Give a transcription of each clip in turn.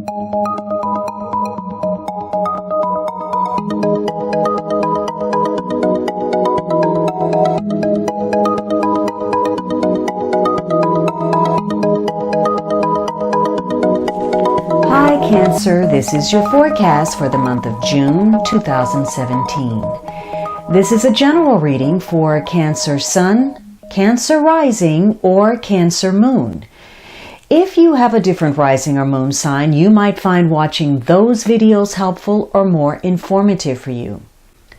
Hi Cancer, this is your forecast for the month of June 2017. This is a general reading for Cancer Sun, Cancer Rising, or Cancer Moon. If you have a different rising or moon sign, you might find watching those videos helpful or more informative for you.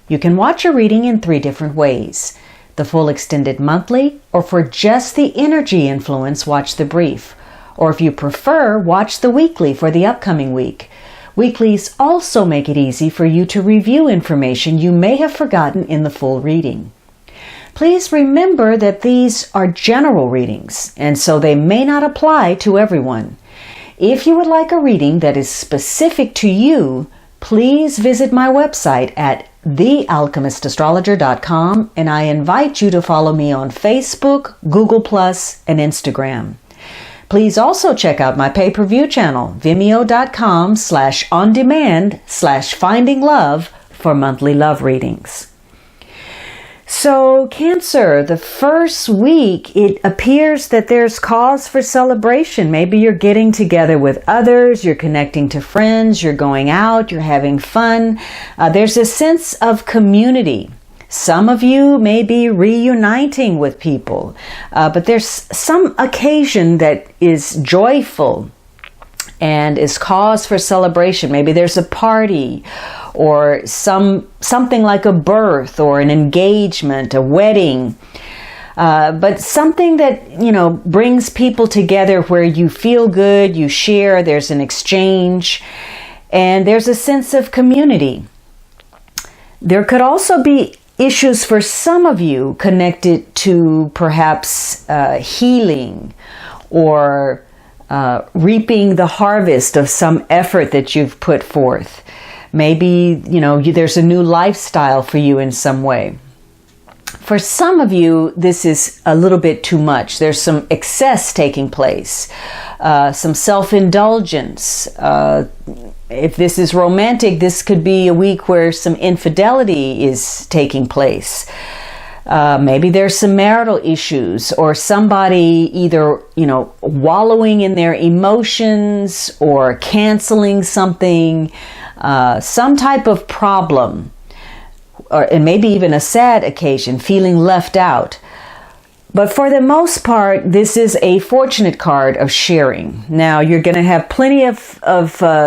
You can watch a reading in 3 different ways: the full extended monthly, or for just the energy influence, watch the brief. Or if you prefer, watch the weekly for the upcoming week. Weeklies also make it easy for you to review information you may have forgotten in the full reading. Please remember that these are general readings, and so they may not apply to everyone. If you would like a reading that is specific to you, please visit my website at thealchemistastrologer.com, and I invite you to follow me on Facebook, Google+, and Instagram. Please also check out my pay-per-view channel, vimeo.com/on-demand/finding-love for monthly love readings. So, Cancer, the first week, it appears that there's cause for celebration. Maybe you're getting together with others, you're connecting to friends, you're going out, you're having fun. There's a sense of community. Some of you may be reuniting with people, but there's some occasion that is joyful and is cause for celebration. Maybe there's a party or something like a birth or an engagement, a wedding, but something that, brings people together where you feel good, you share, there's an exchange, and there's a sense of community. There could also be issues for some of you connected to perhaps healing or reaping the harvest of some effort that you've put forth. Maybe, there's a new lifestyle for you in some way. For some of you, this is a little bit too much. There's some excess taking place, some self-indulgence. If this is romantic, this could be a week where some infidelity is taking place. Maybe there's some marital issues or somebody either, wallowing in their emotions or canceling something, some type of problem, and maybe even a sad occasion, feeling left out. But for the most part, this is a fortunate card of sharing. Now, you're going to have plenty of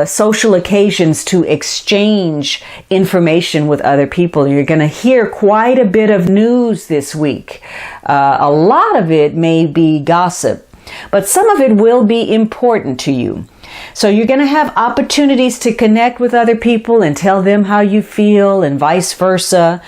social occasions to exchange information with other people. You're going to hear quite a bit of news this week. A lot of it may be gossip, but some of it will be important to you. So you're going to have opportunities to connect with other people and tell them how you feel and vice versa.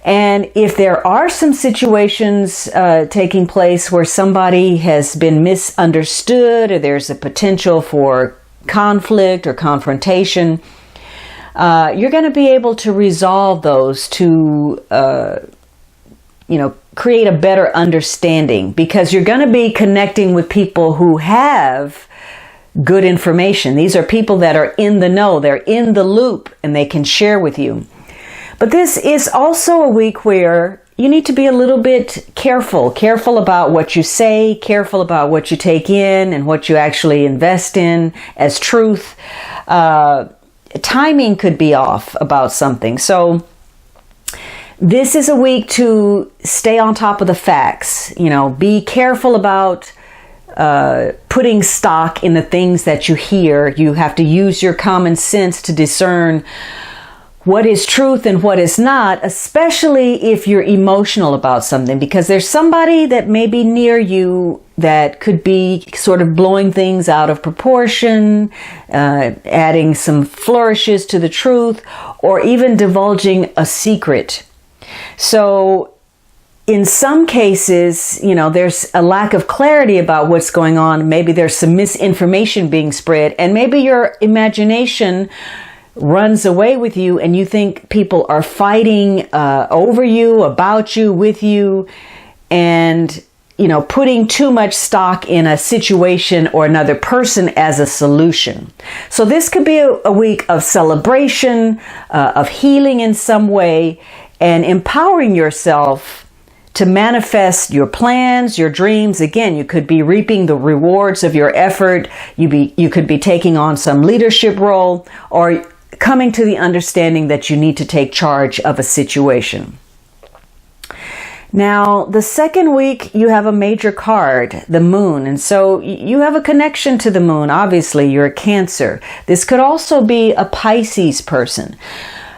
And if there are some situations taking place where somebody has been misunderstood or there's a potential for conflict or confrontation, you're going to be able to resolve those to, create a better understanding, because you're going to be connecting with people who have good information. These are people that are in the know, they're in the loop, and they can share with you. But this is also a week where you need to be a little bit careful about what you say, careful about what you take in and what you actually invest in as truth. Timing could be off about something. So this is a week to stay on top of the facts. Be careful about putting stock in the things that you hear. You have to use your common sense to discern what is truth and what is not, especially if you're emotional about something, because there's somebody that may be near you that could be sort of blowing things out of proportion, adding some flourishes to the truth, or even divulging a secret. So in some cases, there's a lack of clarity about what's going on. Maybe there's some misinformation being spread, and maybe your imagination runs away with you and you think people are fighting over you, about you, with you, and putting too much stock in a situation or another person as a solution. So this could be a week of celebration, of healing in some way, and empowering yourself to manifest your plans, your dreams. Again, you could be reaping the rewards of your effort. You could be taking on some leadership role, or coming to the understanding that you need to take charge of a situation. Now, the second week, you have a major card, the moon. And so you have a connection to the moon. Obviously, you're a Cancer. This could also be a Pisces person.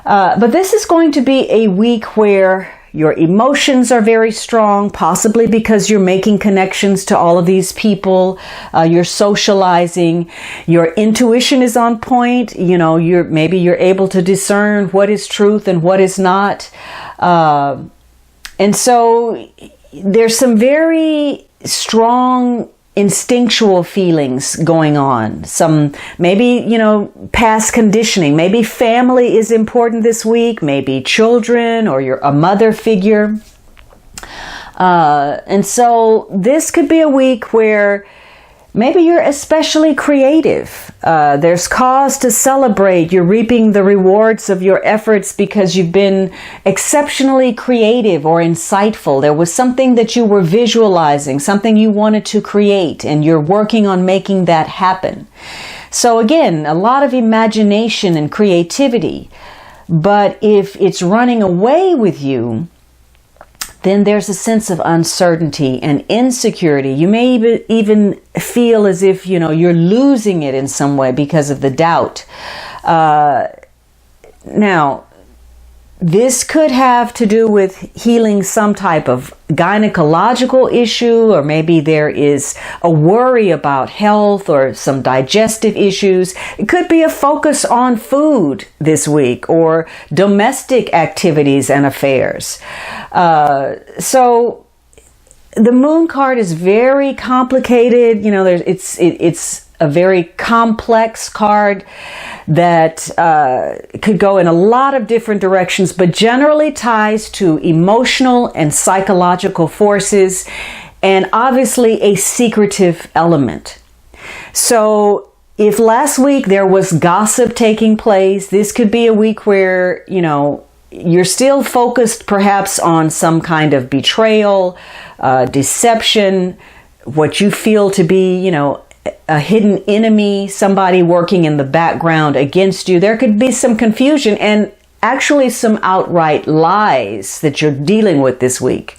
But this is going to be a week where your emotions are very strong, possibly because you're making connections to all of these people. You're socializing. Your intuition is on point. Maybe you're able to discern what is truth and what is not. And so there's some very strong instinctual feelings going on. Some maybe, past conditioning. Maybe family is important this week. Maybe children, or you're a mother figure. And so this could be a week where maybe you're especially creative. There's cause to celebrate. You're reaping the rewards of your efforts because you've been exceptionally creative or insightful. There was something that you were visualizing, something you wanted to create, and you're working on making that happen. So again, a lot of imagination and creativity. But if it's running away with you, then there's a sense of uncertainty and insecurity. You may even feel as if, you're losing it in some way because of the doubt. Now, this could have to do with healing some type of gynecological issue, or maybe there is a worry about health or some digestive issues. It could be a focus on food this week, or domestic activities and affairs. So the moon card is very complicated. It's a very complex card that could go in a lot of different directions, but generally ties to emotional and psychological forces, and obviously a secretive element. So if last week there was gossip taking place, this could be a week where, you're still focused perhaps on some kind of betrayal, deception, what you feel to be, a hidden enemy, somebody working in the background against you. There could be some confusion and actually some outright lies that you're dealing with this week.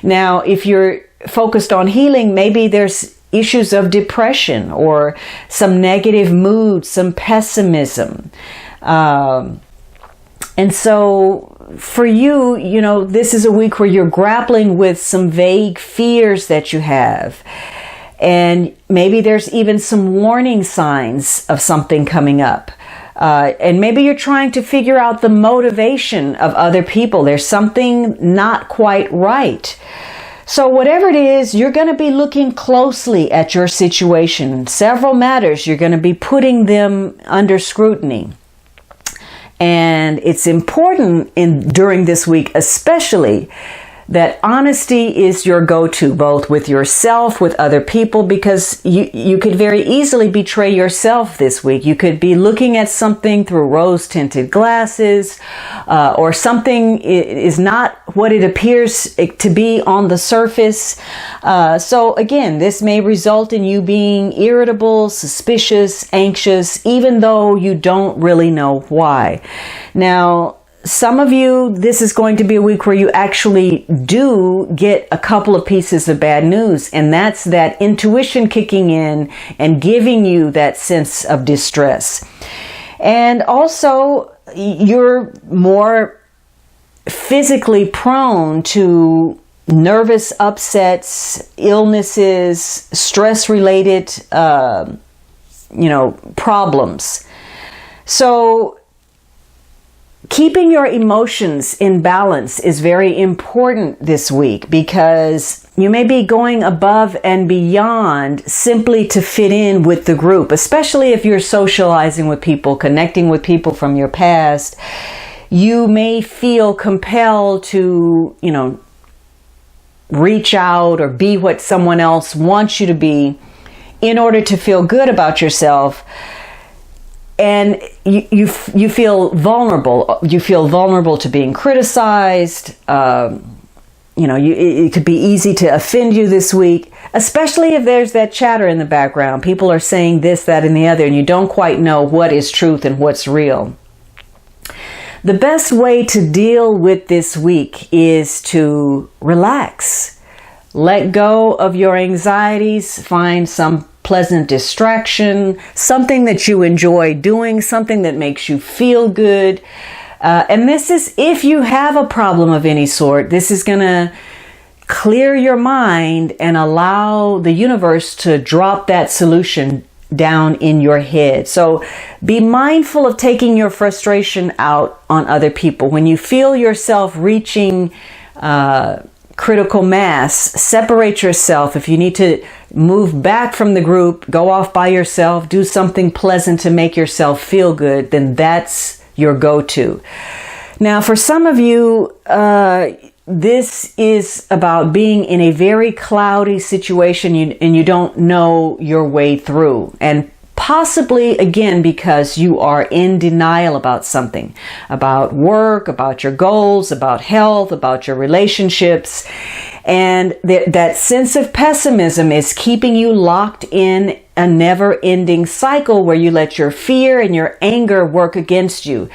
Now, if you're focused on healing, maybe there's issues of depression or some negative mood, some pessimism. And so for you, this is a week where you're grappling with some vague fears that you have. And maybe there's even some warning signs of something coming up. And maybe you're trying to figure out the motivation of other people. There's something not quite right. So whatever it is, you're going to be looking closely at your situation. Several matters, you're going to be putting them under scrutiny. And it's important during this week, especially, that honesty is your go-to, both with yourself, with other people, because you could very easily betray yourself this week. You could be looking at something through rose-tinted glasses, or something is not what it appears to be on the surface. So again, this may result in you being irritable, suspicious, anxious, even though you don't really know why. Now, some of you, this is going to be a week where you actually do get a couple of pieces of bad news, and that's that intuition kicking in and giving you that sense of distress. And also, you're more physically prone to nervous upsets, illnesses, stress-related, problems. So keeping your emotions in balance is very important this week, because you may be going above and beyond simply to fit in with the group, especially if you're socializing with people, connecting with people from your past. You may feel compelled to, reach out or be what someone else wants you to be in order to feel good about yourself. And you feel vulnerable. You feel vulnerable to being criticized. It could be easy to offend you this week, especially if there's that chatter in the background. People are saying this, that, and the other, and you don't quite know what is truth and what's real. The best way to deal with this week is to relax. Let go of your anxieties. Find some pleasant distraction, something that you enjoy doing, something that makes you feel good. And this is, if you have a problem of any sort, this is going to clear your mind and allow the universe to drop that solution down in your head. So be mindful of taking your frustration out on other people. When you feel yourself reaching critical mass, separate yourself. If you need to move back from the group, go off by yourself, do something pleasant to make yourself feel good, then that's your go-to. Now, for some of you, this is about being in a very cloudy situation and you don't know your way through. And possibly, again, because you are in denial about something, about work, about your goals, about health, about your relationships. And that sense of pessimism is keeping you locked in a never-ending cycle where you let your fear and your anger work against you.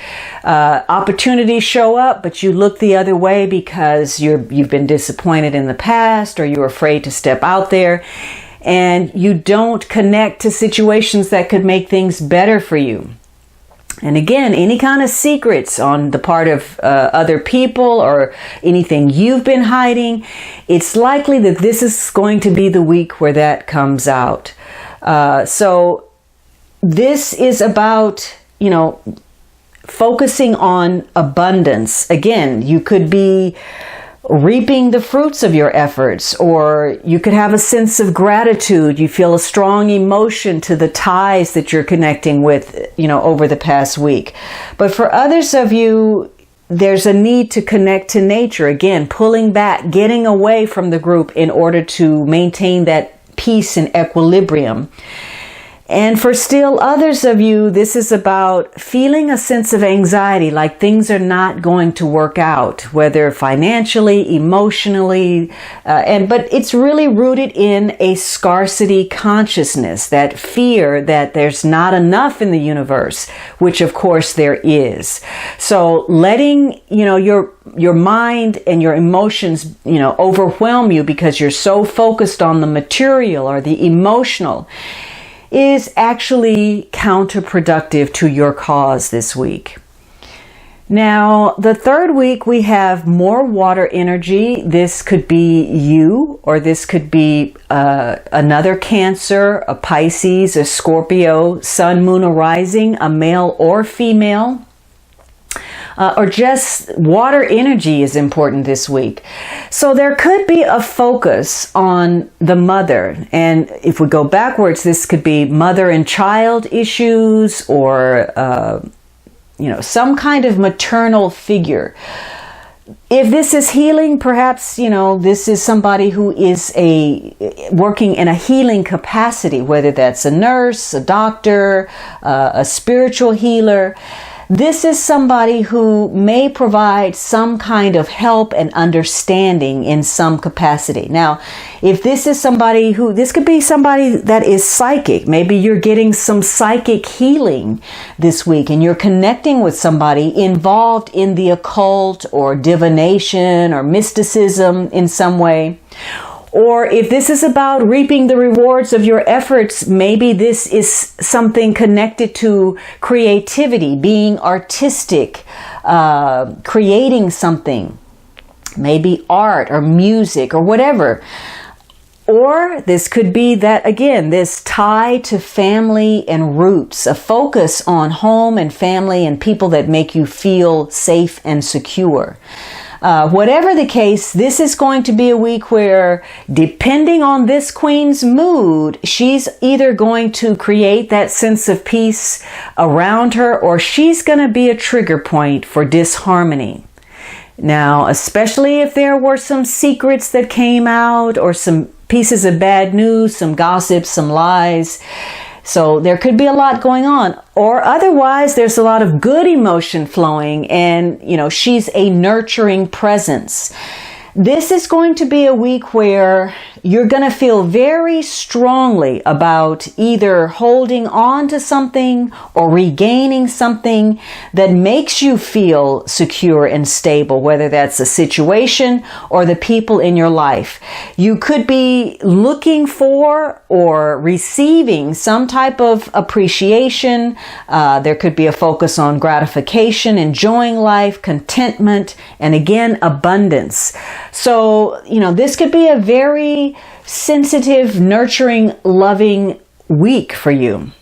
Opportunities show up, but you look the other way because you've been disappointed in the past, or you're afraid to step out there, and you don't connect to situations that could make things better for you. And again, any kind of secrets on the part of other people or anything you've been hiding, it's likely that this is going to be the week where that comes out. So this is about, focusing on abundance. Again, you could be reaping the fruits of your efforts, or you could have a sense of gratitude. You feel a strong emotion to the ties that you're connecting with, over the past week. But for others of you, there's a need to connect to nature. Again, pulling back, getting away from the group in order to maintain that peace and equilibrium. And for still others of you, this is about feeling a sense of anxiety, like things are not going to work out, whether financially, emotionally, but it's really rooted in a scarcity consciousness, that fear that there's not enough in the universe, which of course there is. So letting, your mind and your emotions, overwhelm you because you're so focused on the material or the emotional is actually counterproductive to your cause this week. Now, the third week we have more water energy. This could be you, or this could be another Cancer, a Pisces, a Scorpio, Sun, Moon, or Rising, a male or female. Or just water energy is important this week. So there could be a focus on the mother. And if we go backwards, this could be mother and child issues, or, some kind of maternal figure. If this is healing, perhaps, this is somebody who is working in a healing capacity, whether that's a nurse, a doctor, a spiritual healer. This is somebody who may provide some kind of help and understanding in some capacity. Now, if this is somebody this could be somebody that is psychic. Maybe you're getting some psychic healing this week and you're connecting with somebody involved in the occult or divination or mysticism in some way. Or if this is about reaping the rewards of your efforts, maybe this is something connected to creativity, being artistic, creating something, maybe art or music or whatever. Or this could be that, again, this tie to family and roots, a focus on home and family and people that make you feel safe and secure. Whatever the case, this is going to be a week where, depending on this queen's mood, she's either going to create that sense of peace around her, or she's going to be a trigger point for disharmony. Now, especially if there were some secrets that came out or some pieces of bad news, some gossip, some lies. So there could be a lot going on. Or otherwise, there's a lot of good emotion flowing and, she's a nurturing presence. This is going to be a week where you're going to feel very strongly about either holding on to something or regaining something that makes you feel secure and stable, whether that's a situation or the people in your life. You could be looking for or receiving some type of appreciation. There could be a focus on gratification, enjoying life, contentment, and again, abundance. So, this could be a very sensitive, nurturing, loving week for you.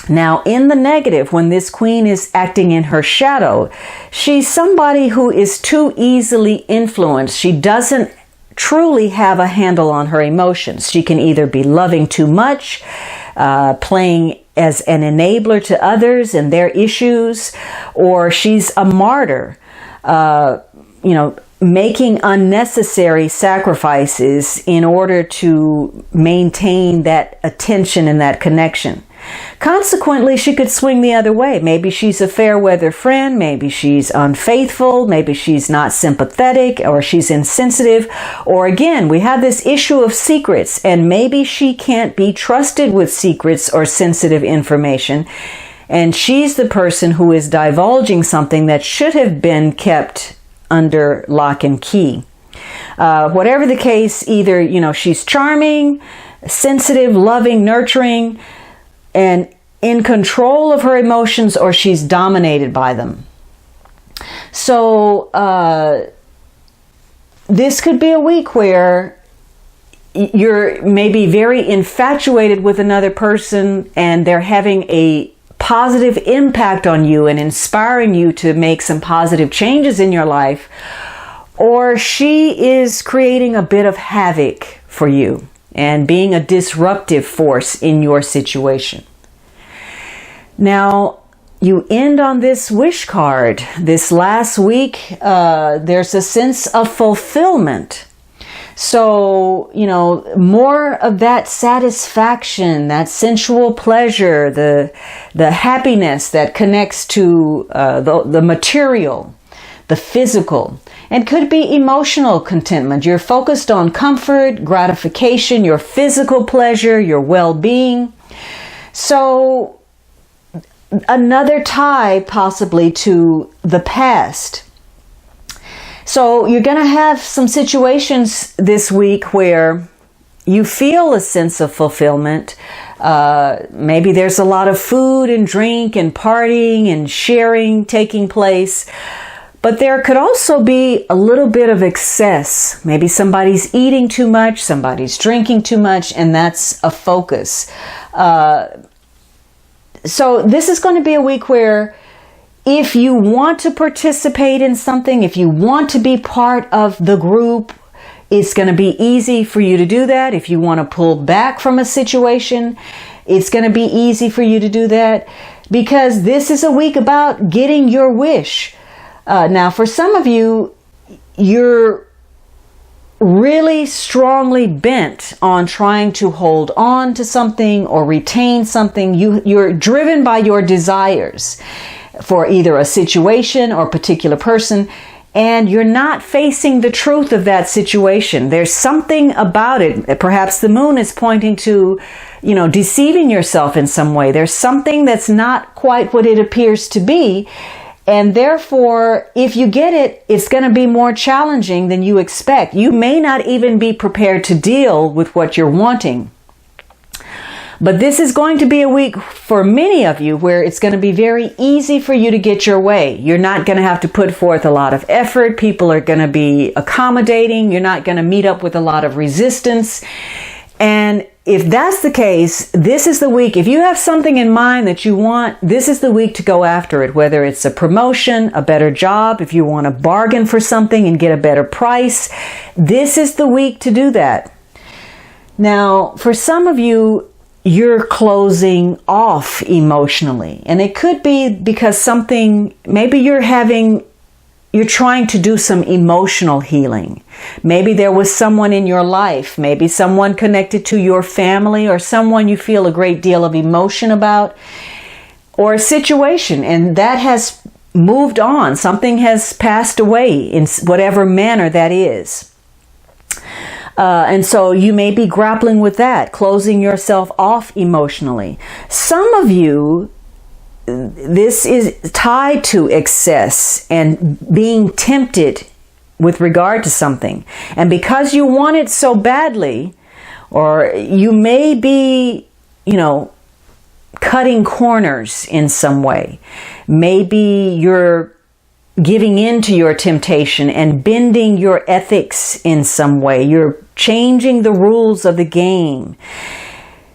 Now, in the negative, when this queen is acting in her shadow, she's somebody who is too easily influenced. She doesn't truly have a handle on her emotions. She can either be loving too much, playing as an enabler to others and their issues, or she's a martyr, making unnecessary sacrifices in order to maintain that attention and that connection. Consequently, she could swing the other way. Maybe she's a fair weather friend, maybe she's unfaithful, maybe she's not sympathetic, or she's insensitive, or again, we have this issue of secrets, and maybe she can't be trusted with secrets or sensitive information, and she's the person who is divulging something that should have been kept under lock and key. Whatever the case, either, she's charming, sensitive, loving, nurturing, and in control of her emotions, or she's dominated by them. So, this could be a week where you're maybe very infatuated with another person and they're having a positive impact on you and inspiring you to make some positive changes in your life, or she is creating a bit of havoc for you and being a disruptive force in your situation. Now, you end on this wish card. This last week, there's a sense of fulfillment. So, more of that satisfaction, that sensual pleasure, the happiness that connects to the material, the physical, and could be emotional contentment. You're focused on comfort, gratification, your physical pleasure, your well-being. So, another tie possibly to the past. So you're going to have some situations this week where you feel a sense of fulfillment. Maybe there's a lot of food and drink and partying and sharing taking place. But there could also be a little bit of excess. Maybe somebody's eating too much, somebody's drinking too much, and that's a focus. So this is going to be a week where if you want to participate in something, if you want to be part of the group, it's going to be easy for you to do that. If you want to pull back from a situation, it's going to be easy for you to do that, because this is a week about getting your wish. Now, for some of you, you're really strongly bent on trying to hold on to something or retain something. You're driven by your desires for either a situation or a particular person, and you're not facing the truth of that situation. There's something about it. Perhaps the moon is pointing to, deceiving yourself in some way. There's something that's not quite what it appears to be. And therefore, if you get it, it's going to be more challenging than you expect. You may not even be prepared to deal with what you're wanting. But this is going to be a week for many of you where it's going to be very easy for you to get your way. You're not going to have to put forth a lot of effort. People are going to be accommodating. You're not going to meet up with a lot of resistance. And if that's the case, this is the week. If you have something in mind that you want, this is the week to go after it, whether it's a promotion, a better job, if you want to bargain for something and get a better price, this is the week to do that. Now, for some of you, you're closing off emotionally, and it could be because maybe you're having you're trying to do some emotional healing. Maybe there was someone in your life, maybe someone connected to your family or someone you feel a great deal of emotion about, or a situation, and that has moved on. Something has passed away in whatever manner that is. And so you may be grappling with that, closing yourself off emotionally. Some of you, this is tied to excess and being tempted with regard to something. And because you want it so badly, or you may be, cutting corners in some way. Maybe you're giving in to your temptation and bending your ethics in some way. You're changing the rules of the game.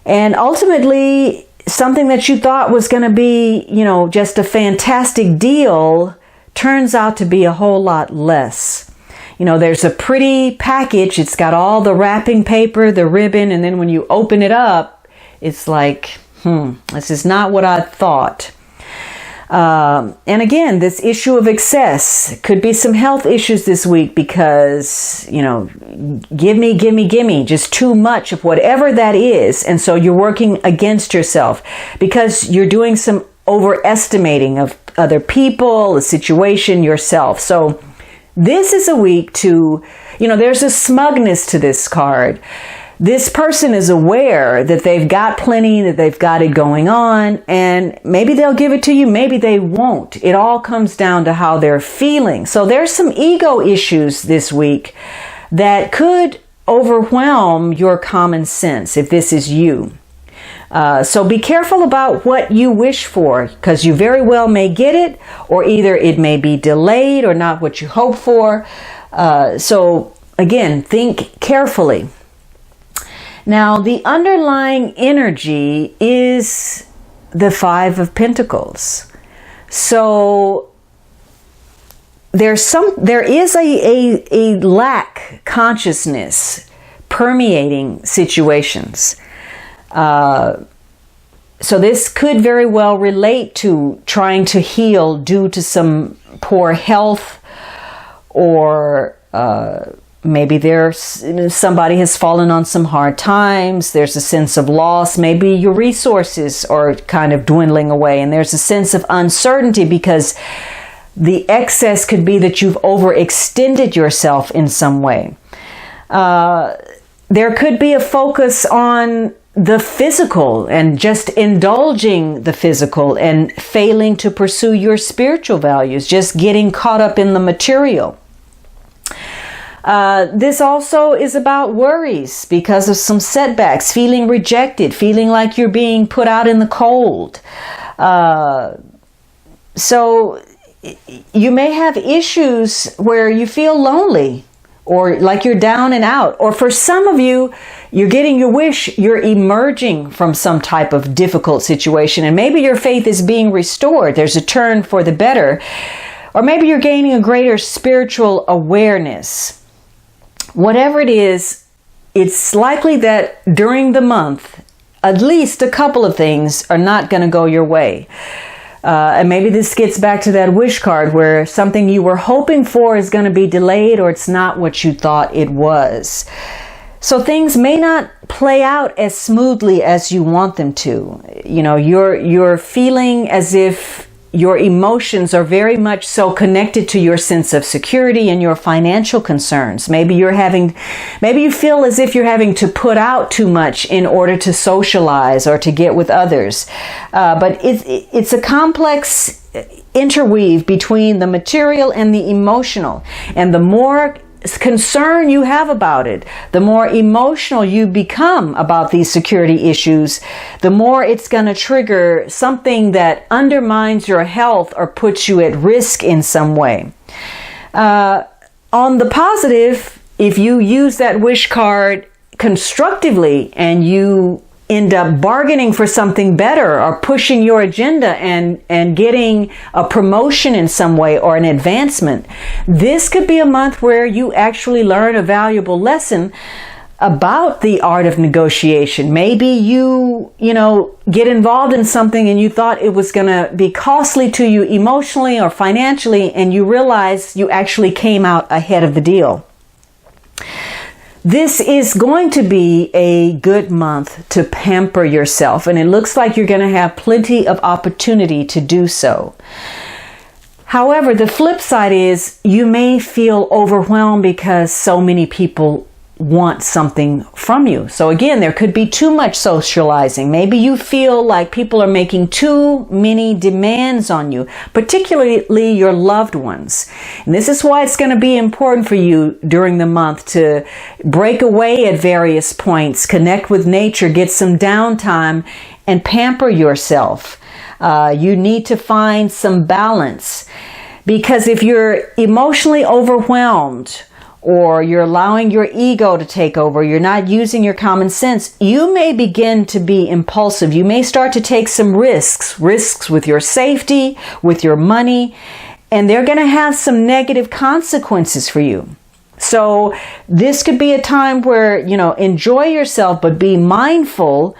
And ultimately, something that you thought was going to be, just a fantastic deal turns out to be a whole lot less. There's a pretty package. It's got all the wrapping paper, the ribbon, and then when you open it up, it's like, this is not what I thought. And again, this issue of excess could be some health issues this week because, give me, just too much of whatever that is. And so you're working against yourself because you're doing some overestimating of other people, the situation, yourself. So this is a week to, there's a smugness to this card. This person is aware that they've got plenty, that they've got it going on, and maybe they'll give it to you, maybe they won't. It all comes down to how they're feeling. So there's some ego issues this week that could overwhelm your common sense if this is you. So be careful about what you wish for, because you very well may get it, or either it may be delayed or not what you hope for. So again, think carefully. Now, the underlying energy is the Five of Pentacles. So there is a lack consciousness permeating situations. So this could very well relate to trying to heal due to some poor health, or maybe somebody has fallen on some hard times. There's a sense of loss. Maybe your resources are kind of dwindling away, and there's a sense of uncertainty because the excess could be that you've overextended yourself in some way. There could be a focus on the physical and just indulging the physical and failing to pursue your spiritual values, just getting caught up in the material. This also is about worries because of some setbacks, feeling rejected, feeling like you're being put out in the cold. So you may have issues where you feel lonely or like you're down and out. Or for some of you, you're getting your wish, you're emerging from some type of difficult situation, and maybe your faith is being restored. There's a turn for the better. Or maybe you're gaining a greater spiritual awareness. Whatever it is, it's likely that during the month, at least a couple of things are not going to go your way. And maybe this gets back to that wish card where something you were hoping for is going to be delayed, or it's not what you thought it was. So things may not play out as smoothly as you want them to. You're feeling as if your emotions are very much so connected to your sense of security and your financial concerns. Maybe you feel as if you're having to put out too much in order to socialize or to get with others. But it's a complex interweave between the material and the emotional. And the more concern you have about it, the more emotional you become about these security issues, the more it's going to trigger something that undermines your health or puts you at risk in some way. On the positive, if you use that wish card constructively and you end up bargaining for something better or pushing your agenda and getting a promotion in some way or an advancement, this could be a month where you actually learn a valuable lesson about the art of negotiation. Maybe you get involved in something and you thought it was going to be costly to you emotionally or financially, and you realize you actually came out ahead of the deal. This is going to be a good month to pamper yourself, and it looks like you're going to have plenty of opportunity to do so. However, the flip side is you may feel overwhelmed because so many people want something from you. So again, there could be too much socializing. Maybe you feel like people are making too many demands on you, particularly your loved ones. And this is why it's going to be important for you during the month to break away at various points, connect with nature, get some downtime, and pamper yourself. You need to find some balance, because if you're emotionally overwhelmed, or you're allowing your ego to take over, you're not using your common sense, you may begin to be impulsive. You may start to take some risks with your safety, with your money, and they're going to have some negative consequences for you. So this could be a time where, enjoy yourself, but be mindful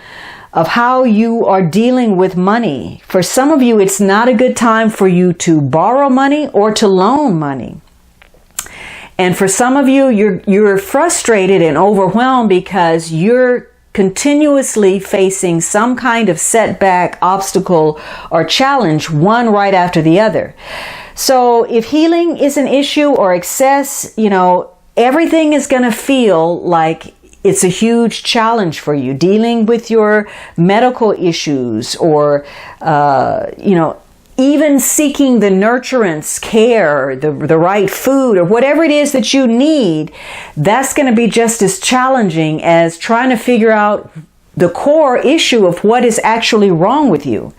of how you are dealing with money. For some of you, it's not a good time for you to borrow money or to loan money. And for some of you, you're frustrated and overwhelmed because you're continuously facing some kind of setback, obstacle, or challenge, one right after the other. So if healing is an issue or excess, everything is going to feel like it's a huge challenge for you. Dealing with your medical issues or, even seeking the nurturance, care, the right food, or whatever it is that you need, that's going to be just as challenging as trying to figure out the core issue of what is actually wrong with you.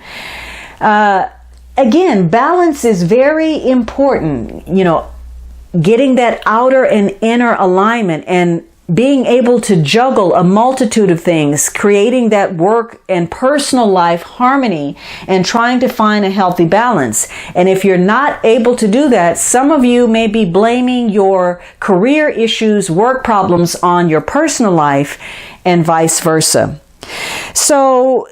Again, balance is very important. Getting that outer and inner alignment and being able to juggle a multitude of things, creating that work and personal life harmony, and trying to find a healthy balance. And if you're not able to do that, some of you may be blaming your career issues, work problems on your personal life, and vice versa. So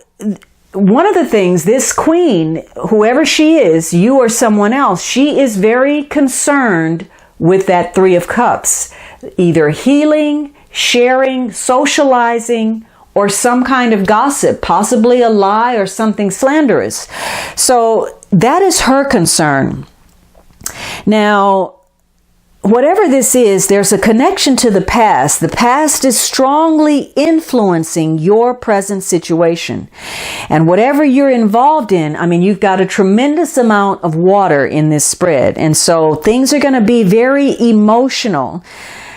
one of the things, this queen, whoever she is, you or someone else, she is very concerned with that Three of Cups. Either healing, sharing, socializing, or some kind of gossip, possibly a lie or something slanderous. So that is her concern. Now, whatever this is, there's a connection to the past. The past is strongly influencing your present situation. And whatever you're involved in, you've got a tremendous amount of water in this spread. And so things are going to be very emotional.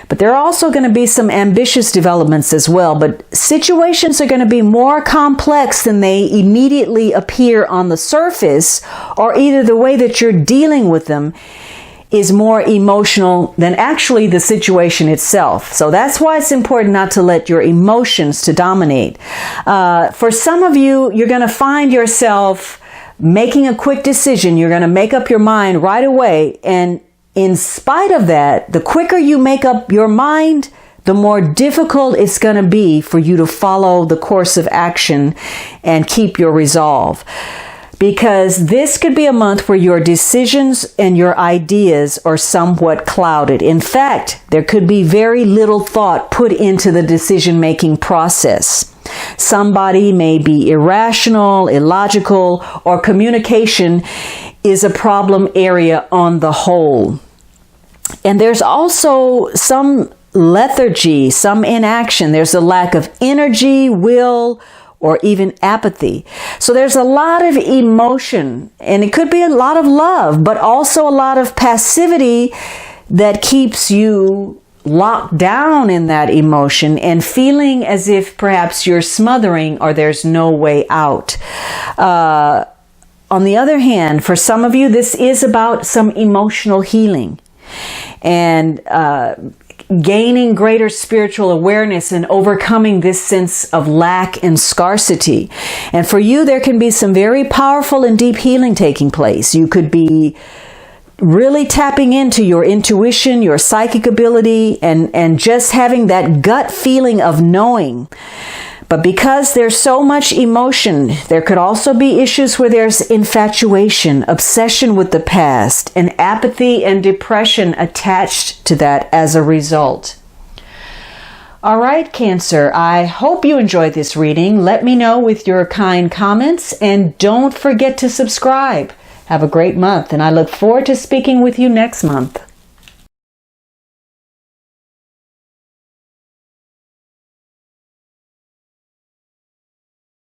But there are also going to be some ambitious developments as well. But situations are going to be more complex than they immediately appear on the surface, or either the way that you're dealing with them is more emotional than actually the situation itself. So that's why it's important not to let your emotions to dominate. For some of you, you're going to find yourself making a quick decision. You're going to make up your mind right away, and in spite of that, the quicker you make up your mind, the more difficult it's going to be for you to follow the course of action and keep your resolve. Because this could be a month where your decisions and your ideas are somewhat clouded. In fact, there could be very little thought put into the decision-making process. Somebody may be irrational, illogical, or communication is a problem area on the whole. And there's also some lethargy, some inaction. There's a lack of energy, will, or even apathy. So there's a lot of emotion, and it could be a lot of love, but also a lot of passivity that keeps you locked down in that emotion and feeling as if perhaps you're smothering or there's no way out. On the other hand, for some of you, this is about some emotional healing and gaining greater spiritual awareness and overcoming this sense of lack and scarcity. And for you, there can be some very powerful and deep healing taking place. You could be really tapping into your intuition, your psychic ability, and just having that gut feeling of knowing. But because there's so much emotion, there could also be issues where there's infatuation, obsession with the past, and apathy and depression attached to that as a result. All right, Cancer, I hope you enjoyed this reading. Let me know with your kind comments, and don't forget to subscribe. Have a great month, and I look forward to speaking with you next month.